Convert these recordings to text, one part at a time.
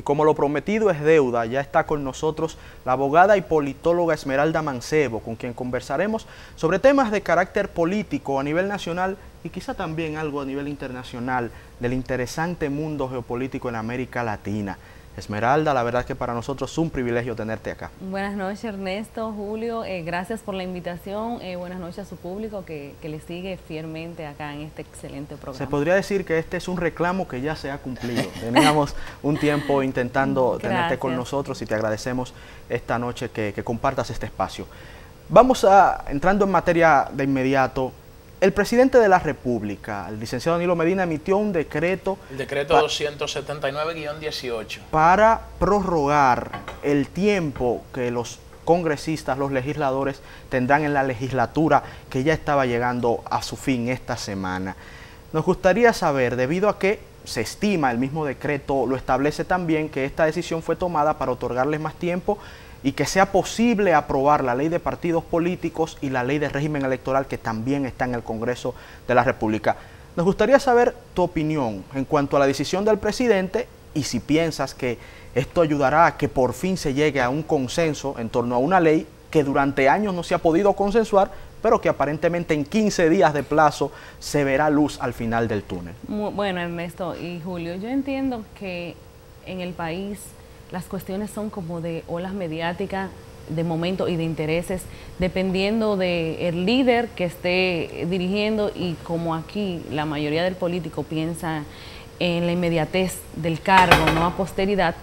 Y como lo prometido es deuda, ya está con nosotros la abogada y politóloga Esmeralda Mancebo, con quien conversaremos sobre temas de carácter político a nivel nacional y quizá también algo a nivel internacional del interesante mundo geopolítico en América Latina. Esmeralda, la verdad que para nosotros es un privilegio tenerte acá. Buenas noches, Ernesto, Julio, gracias por la invitación, buenas noches a su público que le sigue fielmente acá en este excelente programa. Se podría decir que este es un reclamo que ya se ha cumplido. Teníamos un tiempo intentando tenerte con nosotros y te agradecemos esta noche que compartas este espacio. Vamos entrando en materia de inmediato. El presidente de la República, el licenciado Danilo Medina, emitió un decreto... El decreto 279-18. ...para prorrogar el tiempo que los congresistas, los legisladores, tendrán en la legislatura que ya estaba llegando a su fin esta semana. Nos gustaría saber, debido a que se estima, el mismo decreto lo establece también, que esta decisión fue tomada para otorgarles más tiempo y que sea posible aprobar la ley de partidos políticos y la ley de régimen electoral que también está en el Congreso de la República. Nos gustaría saber tu opinión en cuanto a la decisión del presidente y si piensas que esto ayudará a que por fin se llegue a un consenso en torno a una ley que durante años no se ha podido consensuar, pero que aparentemente en 15 días de plazo se verá luz al final del túnel. Bueno, Ernesto y Julio, yo entiendo que en el país las cuestiones son como de olas mediáticas, de momento y de intereses, dependiendo del líder que esté dirigiendo, y como aquí la mayoría del político piensa en la inmediatez del cargo, no a posteridad,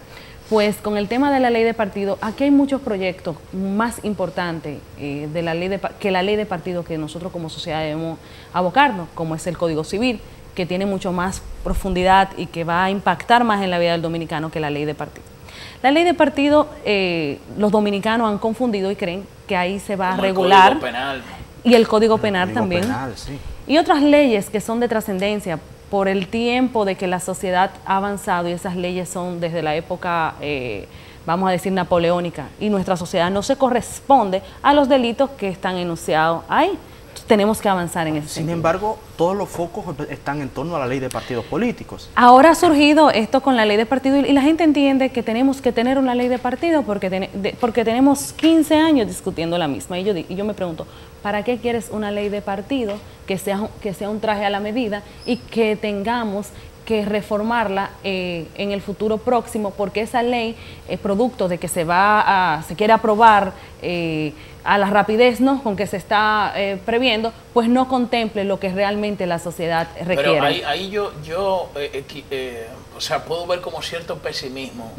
pues con el tema de la ley de partido, aquí hay muchos proyectos más importantes de la ley que la ley de partido que nosotros como sociedad debemos abocarnos, como es el Código Civil, que tiene mucho más profundidad y que va a impactar más en la vida del dominicano que la ley de partido. La ley de partido, los dominicanos han confundido y creen que ahí se va a regular. El Código Penal. Y el Código Penal también. Sí. Y otras leyes que son de trascendencia por el tiempo de que la sociedad ha avanzado, y esas leyes son desde la época, vamos a decir, napoleónica, y nuestra sociedad no se corresponde a los delitos que están enunciados ahí. Tenemos que avanzar en ese sentido. Sin embargo, todos los focos están en torno a la ley de partidos políticos. Ahora ha surgido esto con la ley de partidos y la gente entiende que tenemos que tener una ley de partido porque tenemos 15 años discutiendo la misma. Y yo me pregunto, ¿para qué quieres una ley de partido que sea un traje a la medida y que tengamos que reformarla en el futuro próximo, porque esa ley, producto de que se quiere aprobar a la rapidez, ¿no?, con que se está previendo, pues no contemple lo que realmente la sociedad requiere. Pero ahí yo o sea, puedo ver como cierto pesimismo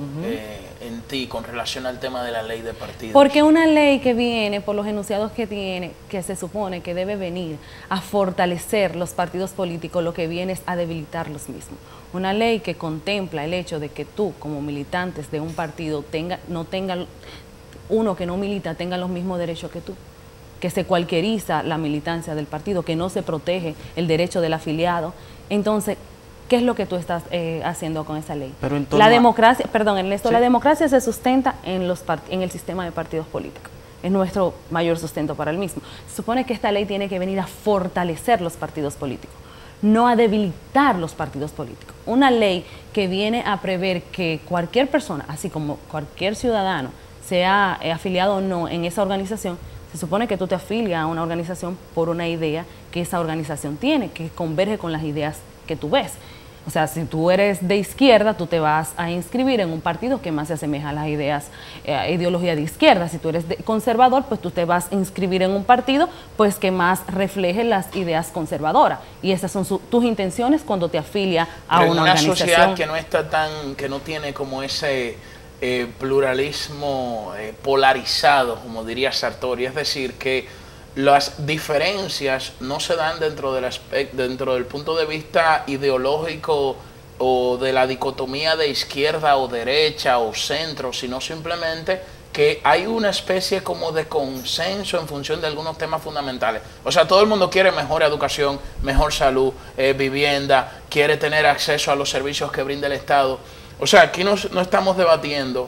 en ti con relación al tema de la ley de partidos. Porque una ley que viene, por los enunciados que tiene, que se supone que debe venir a fortalecer los partidos políticos, lo que viene es a debilitar los mismos. Una ley que contempla el hecho de que tú, como militantes de un partido, uno que no milita tenga los mismos derechos que tú, que se cualquieriza la militancia del partido, que no se protege el derecho del afiliado. Entonces, ¿qué es lo que tú estás haciendo con esa ley? Pero la democracia, perdón, Ernesto, ¿sí? La democracia se sustenta en el sistema de partidos políticos. Es nuestro mayor sustento para el mismo. Se supone que esta ley tiene que venir a fortalecer los partidos políticos, no a debilitar los partidos políticos. Una ley que viene a prever que cualquier persona, así como cualquier ciudadano, sea afiliado o no en esa organización, se supone que tú te afilias a una organización por una idea que esa organización tiene, que converge con las ideas que tú ves. O sea, si tú eres de izquierda, tú te vas a inscribir en un partido que más se asemeja a las ideas, ideología de izquierda. Si tú eres conservador, pues tú te vas a inscribir en un partido pues que más refleje las ideas conservadoras. Y esas son tus intenciones cuando te afilia a una organización. Sociedad que no está que no tiene como ese pluralismo polarizado, como diría Sartori, es decir, que las diferencias no se dan dentro del punto de vista ideológico o de la dicotomía de izquierda o derecha o centro, sino simplemente que hay una especie como de consenso en función de algunos temas fundamentales. O sea, todo el mundo quiere mejor educación, mejor salud, vivienda, quiere tener acceso a los servicios que brinda el Estado. O sea, aquí no estamos debatiendo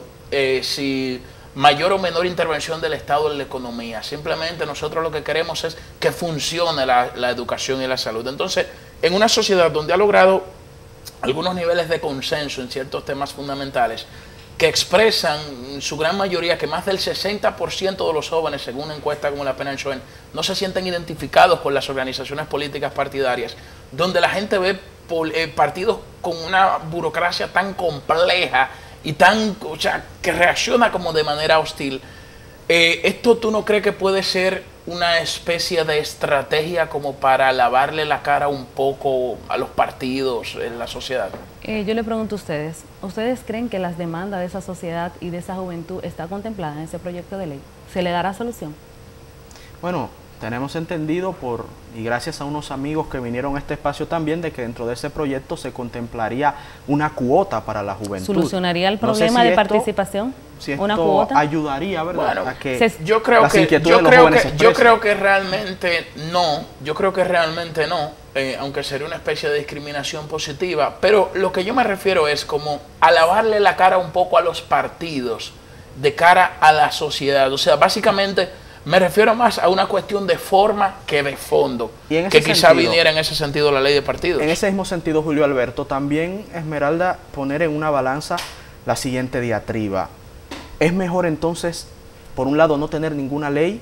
si mayor o menor intervención del Estado en la economía. Simplemente nosotros lo que queremos es que funcione la educación y la salud. Entonces, en una sociedad donde ha logrado algunos niveles de consenso en ciertos temas fundamentales que expresan en su gran mayoría que más del 60% de los jóvenes, según una encuesta como la Penn&Schoen, no se sienten identificados con las organizaciones políticas partidarias, donde la gente ve partidos con una burocracia tan compleja y tan, o sea, que reacciona como de manera hostil. ¿Esto tú no crees que puede ser una especie de estrategia como para lavarle la cara un poco a los partidos en la sociedad? Yo le pregunto a ¿ustedes creen que las demandas de esa sociedad y de esa juventud está contemplada en ese proyecto de ley? ¿Se le dará solución? Bueno, tenemos entendido y gracias a unos amigos que vinieron a este espacio también, de que dentro de ese proyecto se contemplaría una cuota para la juventud. ¿Solucionaría el problema de participación? Si ¿Una esto cuota? ayudaría, ¿verdad? Bueno, a que yo creo que realmente no, aunque sería una especie de discriminación positiva, pero lo que yo me refiero es como a lavarle la cara un poco a los partidos de cara a la sociedad. O sea, básicamente me refiero más a una cuestión de forma que de fondo, que quizá viniera en ese sentido la ley de partidos. En ese mismo sentido, Julio Alberto, también, Esmeralda, poner en una balanza la siguiente diatriba. ¿Es mejor entonces, por un lado, no tener ninguna ley,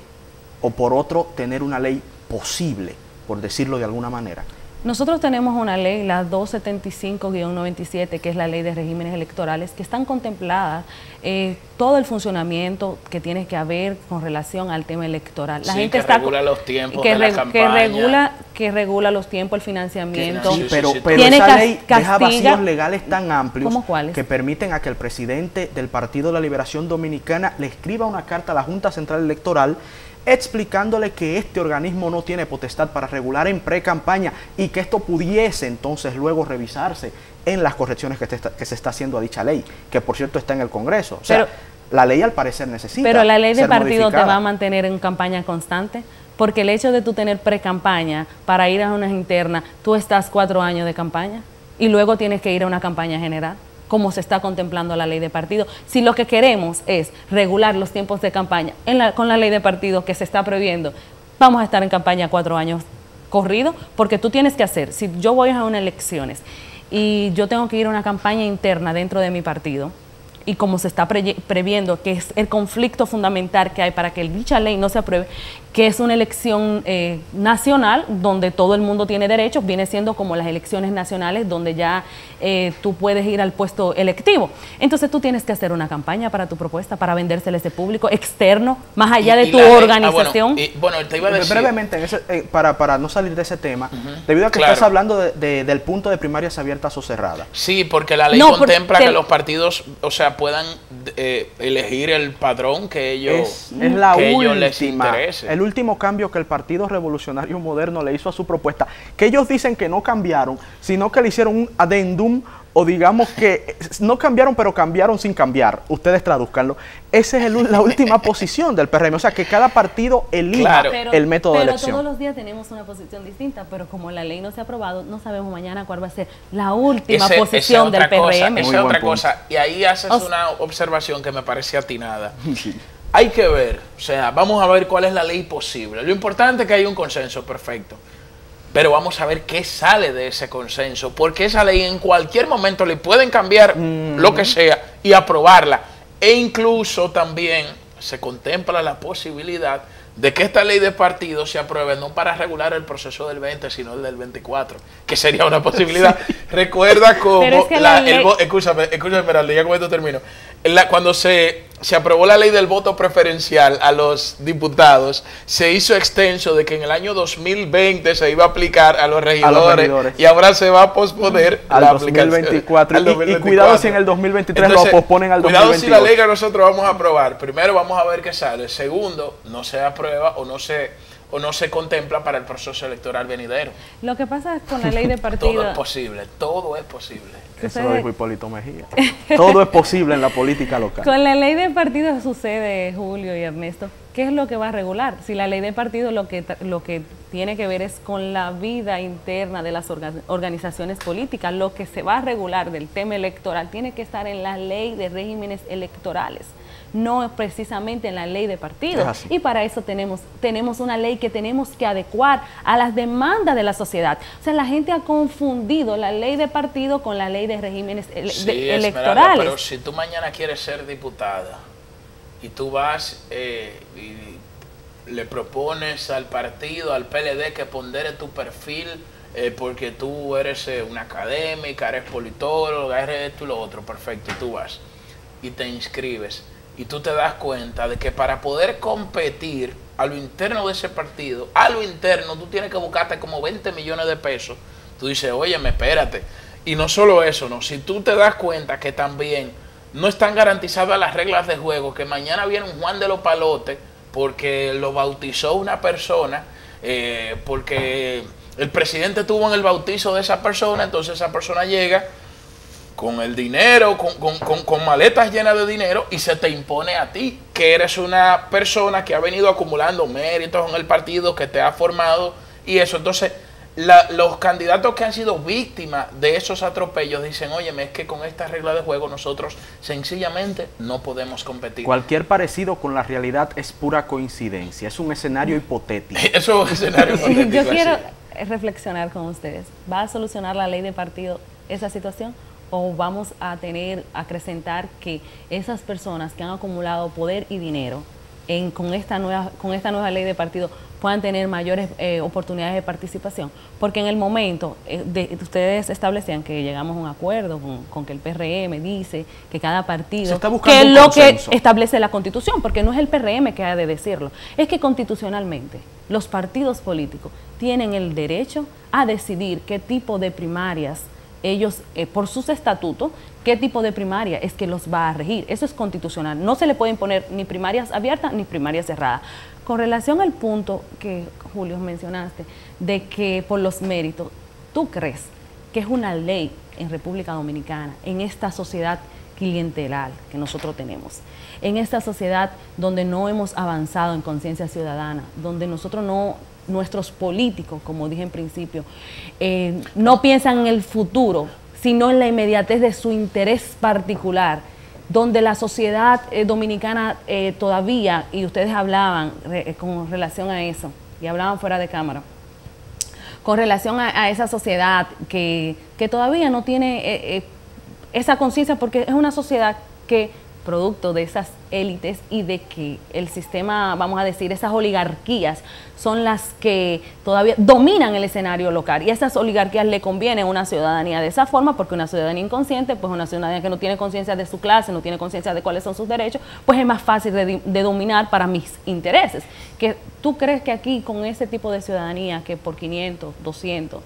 o por otro, tener una ley posible, por decirlo de alguna manera? Nosotros tenemos una ley, la 275-97, que es la ley de regímenes electorales, que están contempladas todo el funcionamiento que tiene que haber con relación al tema electoral. La gente que regula los tiempos de la campaña. Que regula los tiempos, el financiamiento. Sí, pero esa ley deja vacíos legales tan amplios que permiten a que el presidente del Partido de la Liberación Dominicana le escriba una carta a la Junta Central Electoral explicándole que este organismo no tiene potestad para regular en pre-campaña y que esto pudiese entonces luego revisarse en las correcciones que se está haciendo a dicha ley, que por cierto está en el Congreso. O sea, la ley al parecer necesita Pero la ley de partido modificada. te va a mantener en campaña constante, porque el hecho de tú tener pre-campaña para ir a unas internas, tú estás 4 años de campaña y luego tienes que ir a una campaña general, como se está contemplando la ley de partido. Si lo que queremos es regular los tiempos de campaña con la ley de partido que se está previendo, vamos a estar en campaña 4 años corrido, porque tú tienes que hacer, si yo voy a unas elecciones y yo tengo que ir a una campaña interna dentro de mi partido, y como se está previendo que es el conflicto fundamental que hay para que dicha ley no se apruebe, que es una elección nacional donde todo el mundo tiene derechos, viene siendo como las elecciones nacionales donde ya tú puedes ir al puesto electivo. Entonces tú tienes que hacer una campaña para tu propuesta, para vendérsela a ese público externo, más allá de tu organización. Bueno, te iba a decir brevemente, para no salir de ese tema, debido a que estás hablando del punto de primarias abiertas o cerradas. Sí, porque la ley contempla que los partidos, o sea, puedan elegir el padrón que ellos, ellos les interese. El último cambio que el Partido Revolucionario Moderno le hizo a su propuesta, que ellos dicen que no cambiaron, sino que le hicieron un adendum, o digamos que no cambiaron, pero cambiaron sin cambiar. Ustedes traduzcanlo. Esa es la última posición del PRM. O sea, que cada partido elija el método de elección. Pero todos los días tenemos una posición distinta, pero como la ley no se ha aprobado, no sabemos mañana cuál va a ser la última posición del PRM. Esa es otra cosa. Y ahí haces una observación que me parece atinada. Sí. Hay que ver, o sea, vamos a ver cuál es la ley posible. Lo importante es que haya un consenso, perfecto. Pero vamos a ver qué sale de ese consenso, porque esa ley en cualquier momento le pueden cambiar lo que sea y aprobarla. E incluso también se contempla la posibilidad de que esta ley de partidos se apruebe no para regular el proceso del 20, sino el del 24, que sería una posibilidad. Sí. Recuerda cómo, escúchame, Esmeralda, ya con esto termino. Cuando se aprobó la ley del voto preferencial a los diputados, se hizo extenso de que en el año 2020 se iba a aplicar a los regidores y ahora se va a posponer al 2024. Y cuidado si en el 2023 entonces, lo posponen al 2022. Cuidado si la ley que nosotros vamos a aprobar, primero vamos a ver qué sale, segundo, no se aprueba o no se contempla para el proceso electoral venidero. Lo que pasa es con la ley de partido... Todo es posible, todo es posible. Eso lo dijo Hipólito Mejía. Todo es posible en la política local. Con la ley de partido sucede, Julio y Ernesto, ¿qué es lo que va a regular? Si la ley de partido lo que tiene que ver es con la vida interna de las organizaciones políticas, lo que se va a regular del tema electoral tiene que estar en la ley de regímenes electorales, no precisamente en la ley de partidos. Y para eso tenemos una ley que tenemos que adecuar a las demandas de la sociedad. O sea, la gente ha confundido la ley de partido con la ley de regímenes electorales. Esmeralda, pero si tú mañana quieres ser diputada y tú vas y le propones al partido, al PLD, que pondere tu perfil porque tú eres una académica, eres politóloga, eres esto y lo otro, perfecto, y tú vas y te inscribes. Y tú te das cuenta de que para poder competir a lo interno de ese partido, a lo interno, tú tienes que buscarte como 20 millones de pesos. Tú dices, óyeme, espérate. Y no solo eso, no. Si tú te das cuenta que también no están garantizadas las reglas de juego, que mañana viene un Juan de los Palotes porque lo bautizó una persona, porque el presidente estuvo en el bautizo de esa persona, entonces esa persona llega con el dinero, con maletas llenas de dinero y se te impone a ti, que eres una persona que ha venido acumulando méritos en el partido, que te ha formado y eso. Entonces, los candidatos que han sido víctimas de esos atropellos dicen, óyeme, es que con esta regla de juego nosotros sencillamente no podemos competir. Cualquier parecido con la realidad es pura coincidencia, es un escenario hipotético. Eso es un escenario hipotético. Yo quiero reflexionar con ustedes. ¿Va a solucionar la ley de partido esa situación? ¿O vamos a acrecentar que esas personas que han acumulado poder y dinero con esta nueva ley de partido puedan tener mayores oportunidades de participación? Porque en el momento, ustedes establecían que llegamos a un acuerdo con que el PRM dice que cada partido, que es lo que establece la Constitución, porque no es el PRM que ha de decirlo, es que constitucionalmente los partidos políticos tienen el derecho a decidir qué tipo de primarias ellos, por sus estatutos, qué tipo de primaria es que los va a regir. Eso es constitucional. No se le pueden poner ni primarias abiertas ni primarias cerradas. Con relación al punto que, Julio, mencionaste, de que por los méritos, ¿tú crees que es una ley en República Dominicana, en esta sociedad clientelar que nosotros tenemos, en esta sociedad donde no hemos avanzado en conciencia ciudadana, donde nuestros políticos, como dije en principio, no piensan en el futuro, sino en la inmediatez de su interés particular, donde la sociedad dominicana todavía, y ustedes hablaban con relación a eso, y hablaban fuera de cámara, con relación a esa sociedad que todavía no tiene esa conciencia, porque es una sociedad que, producto de esas élites y de que el sistema, vamos a decir, esas oligarquías son las que todavía dominan el escenario local, y a esas oligarquías le conviene una ciudadanía de esa forma, porque una ciudadanía inconsciente, pues una ciudadanía que no tiene conciencia de su clase, no tiene conciencia de cuáles son sus derechos, pues es más fácil de dominar para mis intereses. Que ¿tú crees que aquí con ese tipo de ciudadanía que por 500, 200,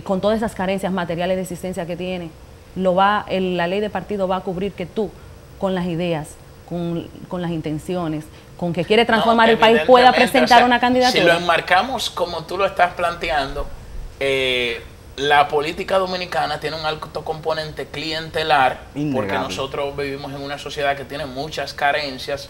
con todas esas carencias materiales de existencia que tiene, la ley de partido va a cubrir que tú, con las ideas, con las intenciones, con que quiere transformar el país, pueda presentar una candidatura? Si lo enmarcamos como tú lo estás planteando, la política dominicana tiene un alto componente clientelar, porque nosotros vivimos en una sociedad que tiene muchas carencias,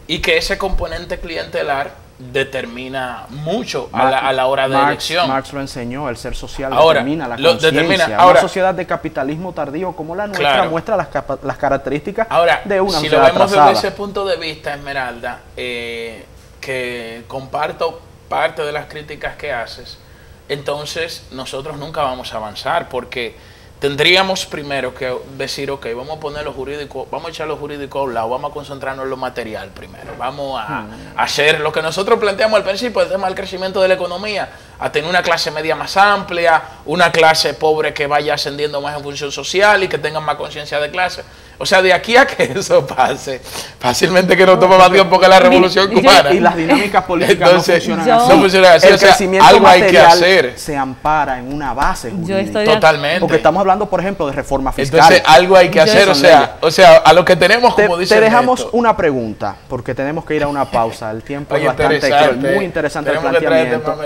y que ese componente clientelar determina mucho a la hora de elección. Marx lo enseñó, el ser social determina la conciencia. Una sociedad de capitalismo tardío como la nuestra muestra las características de una sociedad atrasada. Si lo vemos desde ese punto de vista, Esmeralda, que comparto parte de las críticas que haces, entonces nosotros nunca vamos a avanzar, porque tendríamos primero que decir, ok, vamos a poner lo jurídico, vamos a echar lo jurídico a un lado, vamos a concentrarnos en lo material primero, vamos a hacer lo que nosotros planteamos al principio, el tema del crecimiento de la economía, a tener una clase media más amplia, una clase pobre que vaya ascendiendo más en función social y que tengan más conciencia de clase. O sea, de aquí a que eso pase, fácilmente que no toma más tiempo que la Revolución Cubana. Y las dinámicas políticas entonces, no funcionan así. El o sea, crecimiento algo hay que material hacer. Se ampara en una base jurídica. Totalmente. Porque estamos hablando, por ejemplo, de reforma fiscal. Entonces, algo hay que hacer. O sea, a lo que tenemos, como dice te dejamos una pregunta, porque tenemos que ir a una pausa. El tiempo es bastante muy interesante el planteamiento.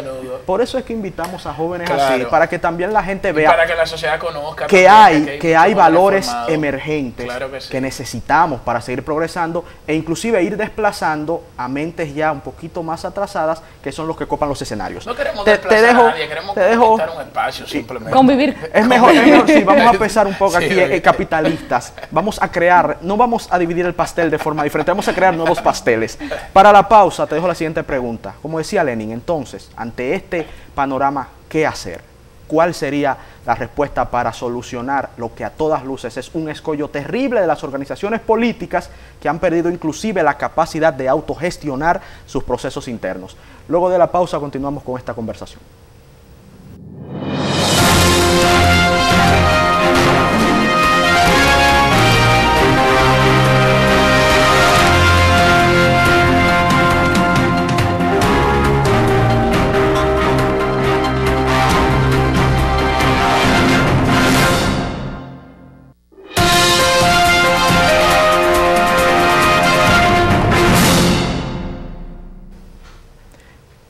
Por eso es que invitamos a jóvenes así, para que también la gente vea para que la sociedad conozca que hay valores emergentes Claro que sí. que necesitamos para seguir progresando e inclusive ir desplazando a mentes ya un poquito más atrasadas, que son los que copan los escenarios. No queremos desplazar a nadie, queremos conquistar un espacio simplemente. Convivir. Es mejor sí, vamos a pensar un poco Sí, aquí, ahorita. capitalistas. Vamos a crear, no vamos a dividir el pastel de forma diferente, vamos a crear nuevos pasteles. Para la pausa, te dejo la siguiente pregunta. Como decía Lenin, entonces, ante este panorama, ¿qué hacer? ¿Cuál sería la respuesta para solucionar lo que a todas luces es un escollo terrible de las organizaciones políticas que han perdido inclusive la capacidad de autogestionar sus procesos internos? Luego de la pausa continuamos con esta conversación.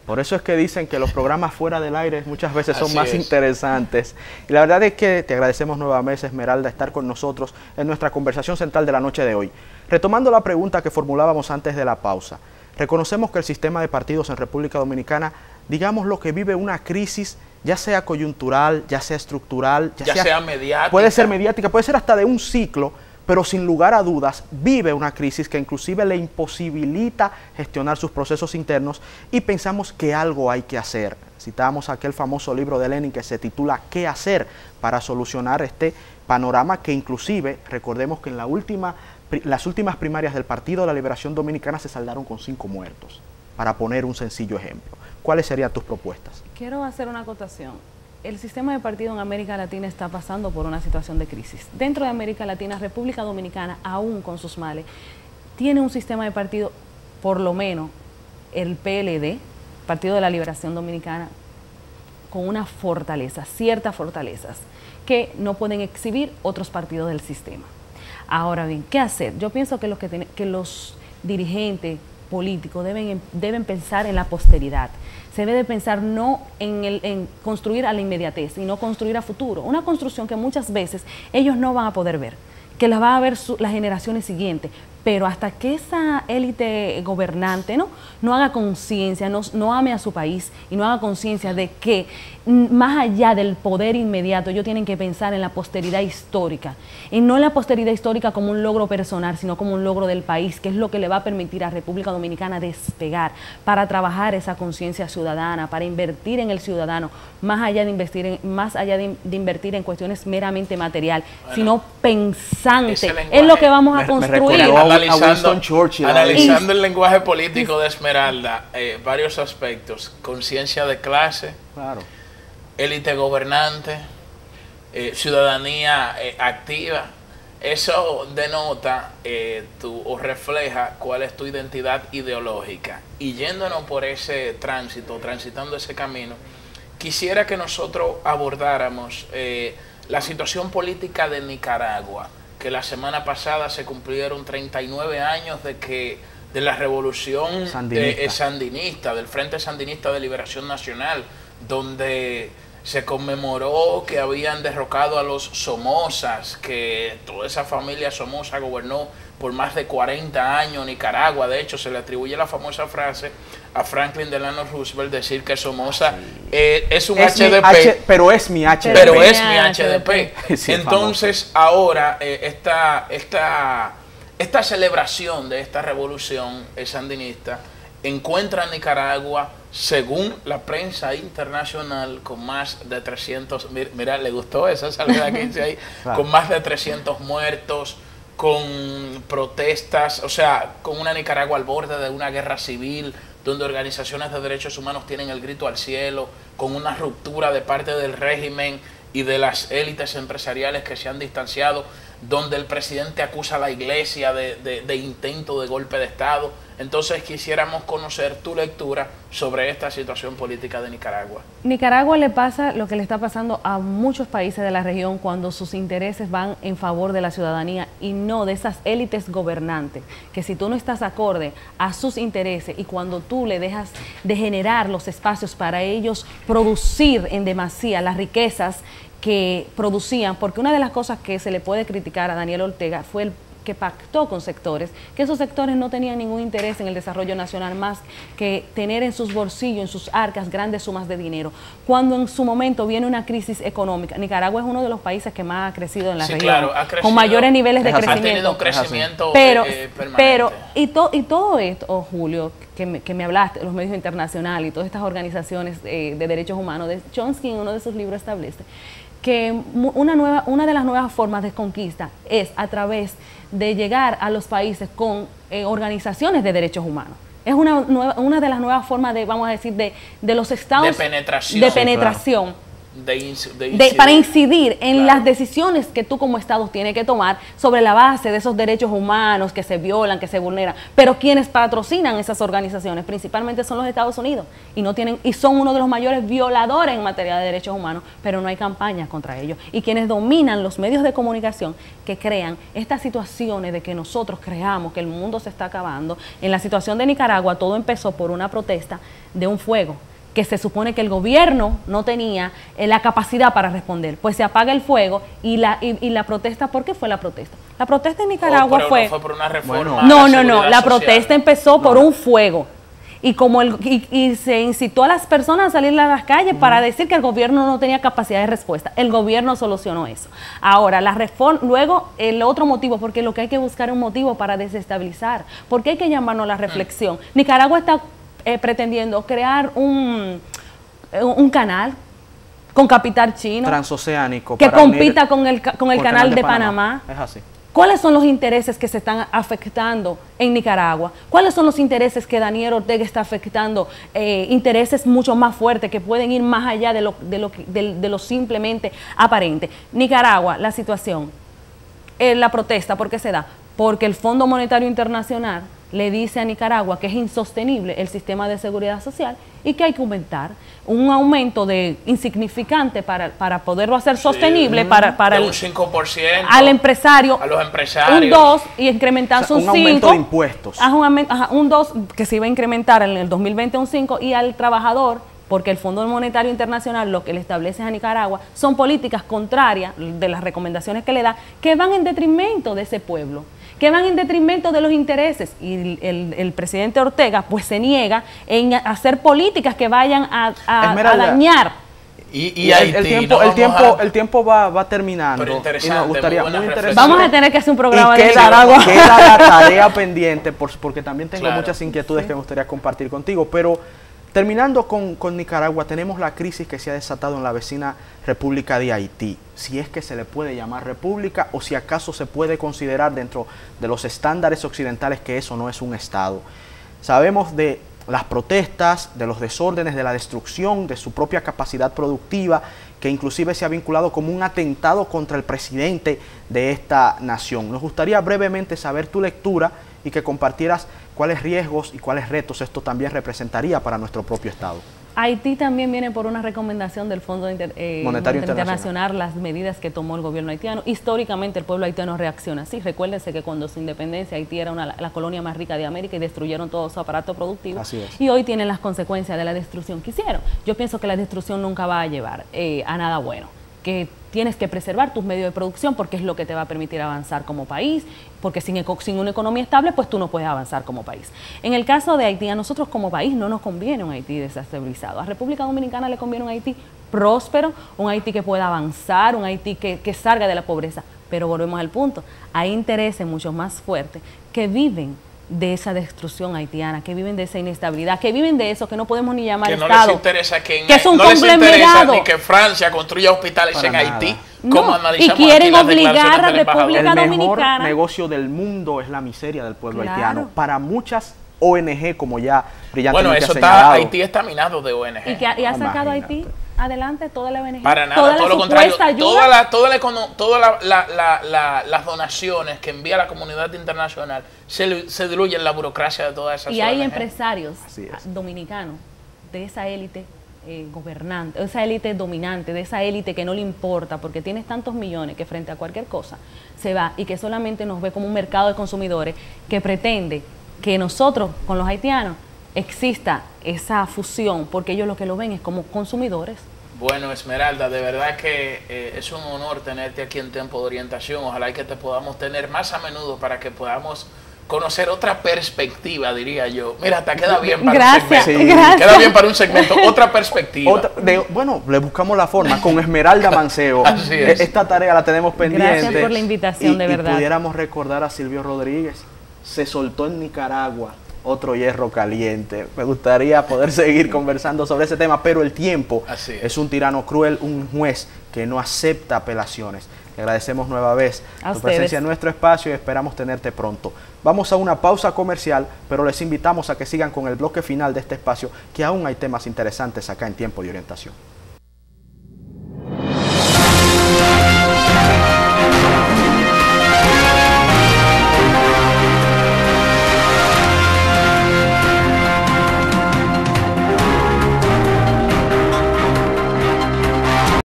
Por eso es que dicen que los programas fuera del aire muchas veces son Así más es. interesantes. Y la verdad es que te agradecemos nuevamente, Esmeralda, estar con nosotros en nuestra conversación central de la noche de hoy. Retomando la pregunta que formulábamos antes de la pausa, reconocemos que el sistema de partidos en República Dominicana, digamos lo que vive una crisis, ya sea coyuntural, ya sea estructural, Ya sea mediática. puede ser mediática, puede ser hasta de un ciclo, pero sin lugar a dudas vive una crisis que inclusive le imposibilita gestionar sus procesos internos y pensamos que algo hay que hacer. Citamos aquel famoso libro de Lenin que se titula ¿Qué hacer para solucionar este panorama que inclusive, recordemos que en las últimas primarias del Partido de la Liberación Dominicana se saldaron con 5 muertos, para poner un sencillo ejemplo? ¿Cuáles serían tus propuestas? Quiero hacer una acotación. El sistema de partido en América Latina está pasando por una situación de crisis. Dentro de América Latina, República Dominicana, aún con sus males, tiene un sistema de partido, por lo menos el PLD, Partido de la Liberación Dominicana, con una fortaleza, ciertas fortalezas, que no pueden exhibir otros partidos del sistema. Ahora bien, ¿qué hacer? Yo pienso que los dirigentes políticos deben pensar en la posteridad. Se debe pensar no en construir a la inmediatez, sino construir a futuro. Una construcción que muchas veces ellos no van a poder ver, que la van a ver las generaciones siguientes. Pero hasta que esa élite gobernante no haga conciencia, no ame a su país y no haga conciencia de que más allá del poder inmediato, ellos tienen que pensar en la posteridad histórica. Y no en la posteridad histórica como un logro personal, sino como un logro del país, que es lo que le va a permitir a República Dominicana despegar, para trabajar esa conciencia ciudadana, para invertir en el ciudadano, más allá de invertir en cuestiones meramente material, sino pensante. Es lo que vamos a construir. Analizando el lenguaje político de Esmeralda, varios aspectos: conciencia de clase, Claro. élite gobernante, ciudadanía activa. Eso denota o refleja cuál es tu identidad ideológica. Y yéndonos por ese tránsito, transitando ese camino, quisiera que nosotros abordáramos la situación política de Nicaragua, que la semana pasada se cumplieron 39 años de la revolución sandinista, del Frente Sandinista de Liberación Nacional, donde se conmemoró que habían derrocado a los Somozas, que toda esa familia Somoza gobernó por más de 40 años Nicaragua. De hecho, se le atribuye la famosa frase a Franklin Delano Roosevelt, decir que Somoza es un HDP, pero es mi HDP. pero es mi HDP. Sí, Entonces, ahora esta celebración de esta revolución sandinista encuentra a Nicaragua, según la prensa internacional, con más de 300, mira, le gustó esa salida 15 ahí, Claro. con más de 300 muertos, con protestas, o sea, con una Nicaragua al borde de una guerra civil, donde organizaciones de derechos humanos tienen el grito al cielo, con una ruptura de parte del régimen y de las élites empresariales que se han distanciado, donde el presidente acusa a la iglesia de intento de golpe de Estado. Entonces quisiéramos conocer tu lectura sobre esta situación política de Nicaragua. Nicaragua le pasa lo que le está pasando a muchos países de la región cuando sus intereses van en favor de la ciudadanía y no de esas élites gobernantes, que si tú no estás acorde a sus intereses y cuando tú le dejas de generar los espacios para ellos producir en demasía las riquezas que producían, porque una de las cosas que se le puede criticar a Daniel Ortega fue que pactó con sectores, que esos sectores no tenían ningún interés en el desarrollo nacional más que tener en sus bolsillos, en sus arcas, grandes sumas de dinero. Cuando en su momento viene una crisis económica, Nicaragua es uno de los países que más ha crecido en la región, claro, ha crecido, con mayores niveles de ha tenido crecimiento. un crecimiento permanente. Pero y todo esto, Julio, que me hablaste, los medios internacionales y todas estas organizaciones de derechos humanos, Chomsky en uno de sus libros establece que una de las nuevas formas de conquista es a través de llegar a los países con organizaciones de derechos humanos. Es una de las nuevas formas de, vamos a decir, de los estados de penetración. De penetración. Claro. Para incidir en claro. las decisiones que tú como Estado tienes que tomar sobre la base de esos derechos humanos que se violan, que se vulneran. Pero quienes patrocinan esas organizaciones principalmente son los Estados Unidos y son uno de los mayores violadores en materia de derechos humanos, pero no hay campañas contra ellos. Y quienes dominan los medios de comunicación que crean estas situaciones de que nosotros creamos que el mundo se está acabando. En la situación de Nicaragua todo empezó por una protesta de un fuego que se supone que el gobierno no tenía la capacidad para responder. Pues se apaga el fuego y la protesta, ¿por qué fue la protesta? La protesta en Nicaragua no fue... fue por una reforma. No, la protesta empezó por un fuego. Y como y se incitó a las personas a salir a las calles para decir que el gobierno no tenía capacidad de respuesta. El gobierno solucionó eso. Ahora, la reforma, luego el otro motivo, porque lo que hay que buscar es un motivo para desestabilizar, porque hay que llamarnos a la reflexión. Nicaragua está pretendiendo crear un canal con capital chino transoceánico que compita con el canal de Panamá. Es así. ¿Cuáles son los intereses que se están afectando en Nicaragua? ¿Cuáles son los intereses que Daniel Ortega está afectando? Intereses mucho más fuertes que pueden ir más allá de lo simplemente aparente. Nicaragua, la situación, la protesta, ¿por qué se da? Porque el Fondo Monetario Internacional le dice a Nicaragua que es insostenible el sistema de seguridad social y que hay que aumentar un aumento de insignificante para poderlo hacer sostenible para un 5% al empresario, a los empresarios, un 2 y incrementarse un 5, un aumento de impuestos, un 2 que se iba a incrementar en el 2020 un 5 y al trabajador, porque el Fondo Monetario Internacional lo que le establece a Nicaragua son políticas contrarias de las recomendaciones que le da, que van en detrimento de ese pueblo, que van en detrimento de los intereses, y el presidente Ortega pues se niega en hacer políticas que vayan a dañar. Y Haití, el tiempo va terminando. Pero y nos gustaría, muy interesante. Vamos a tener que hacer un programa de queda la tarea pendiente, porque también tengo muchas inquietudes que me gustaría compartir contigo, pero terminando con Nicaragua, tenemos la crisis que se ha desatado en la vecina República de Haití, si es que se le puede llamar república o si acaso se puede considerar dentro de los estándares occidentales que eso no es un Estado. Sabemos de las protestas, de los desórdenes, de la destrucción de su propia capacidad productiva, que inclusive se ha vinculado como un atentado contra el presidente de esta nación. Nos gustaría brevemente saber tu lectura y que compartieras cuáles riesgos y cuáles retos esto también representaría para nuestro propio Estado. Haití también viene por una recomendación del Fondo Monetario Internacional, las medidas que tomó el gobierno haitiano. Históricamente el pueblo haitiano reacciona así. Recuérdense que cuando su independencia Haití era la colonia más rica de América y destruyeron todo su aparato productivo. Así es. Y hoy tienen las consecuencias de la destrucción que hicieron. Yo pienso que la destrucción nunca va a llevar a nada bueno, que tienes que preservar tus medios de producción porque es lo que te va a permitir avanzar como país, porque sin una economía estable, pues tú no puedes avanzar como país. En el caso de Haití, a nosotros como país no nos conviene un Haití desestabilizado. A República Dominicana le conviene un Haití próspero, un Haití que pueda avanzar, un Haití que salga de la pobreza. Pero volvemos al punto, hay intereses mucho más fuertes que viven de esa destrucción haitiana, que viven de esa inestabilidad, que viven de eso que no podemos ni llamar Estado. Que no les interesa que es un no les interesa ni que Francia construya hospitales para en nada. Haití, No, como analizamos y quieren aquí las obligar declaraciones a del embajador. República El mejor Dominicana. negocio del mundo es la miseria del pueblo Claro. haitiano. Para muchas ONG, como ya brillantemente Bueno, eso ha señalado. Haití está minado de ONG. Y ha sacado a Imagínate. Haití adelante toda la ONG. Para nada, toda todo la lo contrario. supuesta ayuda. Todas las donaciones que envía la comunidad internacional se diluyen en la burocracia de todas esas Y hay ONG. empresarios Así es. dominicanos de esa élite gobernante, de esa élite dominante, de esa élite que no le importa porque tienes tantos millones que frente a cualquier cosa se va y que solamente nos ve como un mercado de consumidores que pretende que nosotros con los haitianos exista esa fusión porque ellos lo que lo ven es como consumidores. Bueno, Esmeralda, de verdad que es un honor tenerte aquí en Tiempo de Orientación. Ojalá que te podamos tener más a menudo para que podamos conocer otra perspectiva, diría yo. Mira, te queda bien para un segmento. Sí. Gracias. Queda bien para un segmento, otra perspectiva. Bueno, le buscamos la forma con Esmeralda Mancebo. Así es. Esta tarea la tenemos pendiente. Gracias por la invitación, de verdad. Y pudiéramos recordar a Silvio Rodríguez. Se soltó en Nicaragua otro hierro caliente. Me gustaría poder seguir conversando sobre ese tema, pero el tiempo es un tirano cruel, un juez que no acepta apelaciones. Le agradecemos nueva vez tu presencia en nuestro espacio y esperamos tenerte pronto. Vamos a una pausa comercial, pero les invitamos a que sigan con el bloque final de este espacio, que aún hay temas interesantes acá en Tiempo de Orientación.